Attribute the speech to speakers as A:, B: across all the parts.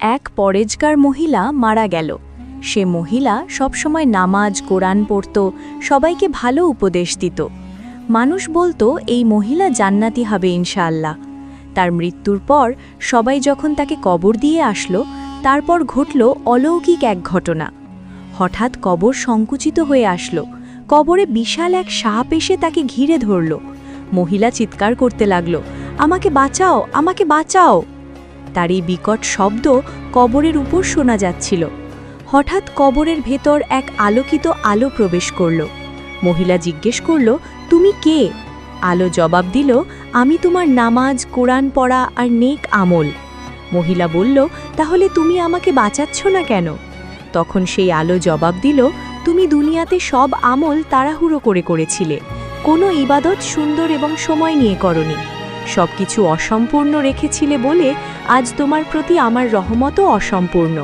A: এক পরেজগার মহিলা মারা গেল। সে মহিলা সবসময় নামাজ কোরআন পড়ত, সবাইকে ভালো উপদেশ দিত। মানুষ বলতো এই মহিলা জান্নাতি হবে ইনশাআল্লাহ। তার মৃত্যুর পর সবাই যখন তাকে কবর দিয়ে আসলো, তারপর ঘটল অলৌকিক এক ঘটনা। হঠাৎ কবর সংকুচিত হয়ে আসলো। কবরে বিশাল এক সাপ এসে তাকে ঘিরে ধরল। মহিলা চিৎকার করতে লাগল, আমাকে বাঁচাও, আমাকে বাঁচাও। তার এই বিকট শব্দ কবরের উপর শোনা যাচ্ছিল। হঠাৎ কবরের ভেতর এক আলোকিত আলো প্রবেশ করল। মহিলা জিজ্ঞেস করল, তুমি কে? আলো জবাব দিল, আমি তোমার নামাজ কোরআন পড়া আর নেক আমল। মহিলা বলল, তাহলে তুমি আমাকে বাঁচাচ্ছ না কেন? তখন সেই আলো জবাব দিল, তুমি দুনিয়াতে সব আমল তাড়াহুড়ো করে করেছিলে, কোনো ইবাদত সুন্দর এবং সময় নিয়ে করনি, সবকিছু অসম্পূর্ণ রেখেছিলে বলে আজ তোমার প্রতি আমার রহমতও অসম্পূর্ণ।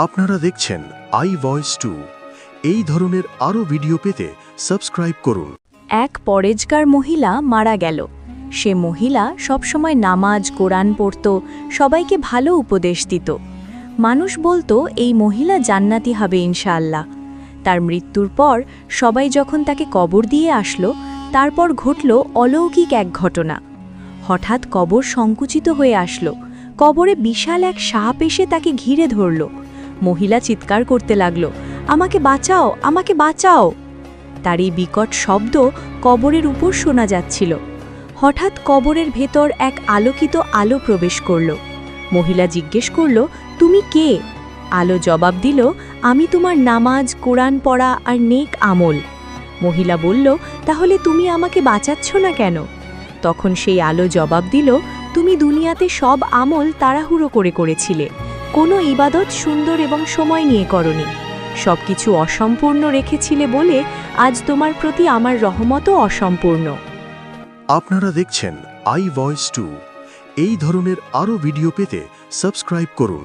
B: আপনারা দেখছেন আই ভয়েস 2। এই ধরনের আরও ভিডিও পেতে সাবস্ক্রাইব করুন।
A: এক পরেজগার মহিলা মারা গেল। সে মহিলা সবসময় নামাজ কোরআন পড়ত, সবাইকে ভালো উপদেশ দিত। মানুষ বলতো এই মহিলা জান্নাতি হবে ইনশাআল্লাহ। তার মৃত্যুর পর সবাই যখন তাকে কবর দিয়ে আসলো, তারপর ঘটল অলৌকিক এক ঘটনা। হঠাৎ কবর সংকুচিত হয়ে আসলো। কবরে বিশাল এক সাপ এসে তাকে ঘিরে ধরল। মহিলা চিৎকার করতে লাগল, আমাকে বাঁচাও, আমাকে বাঁচাও। তার এই বিকট শব্দ কবরের উপর শোনা যাচ্ছিল। হঠাৎ কবরের ভেতর এক আলোকিত আলো প্রবেশ করল। মহিলা জিজ্ঞেস করল, তুমি কে? আলো জবাব দিল, আমি তোমার নামাজ কোরআন পড়া আর নেক আমল। মহিলা বলল, তাহলে তুমি আমাকে বাঁচাচ্ছ না কেন? তখন সেই আলো জবাব দিল, তুমি দুনিয়াতে সব আমল তাড়াহুড়ো করে করেছিলে, কোনো ইবাদত সুন্দর এবং সময় নিয়ে করনি, সবকিছু অসম্পূর্ণ রেখেছিলে বলে আজ তোমার প্রতি আমার রহমতও অসম্পূর্ণ।
B: আপনারা দেখছেন আই ভয়েস 2। এই ধরনের আরও ভিডিও পেতে সাবস্ক্রাইব করুন।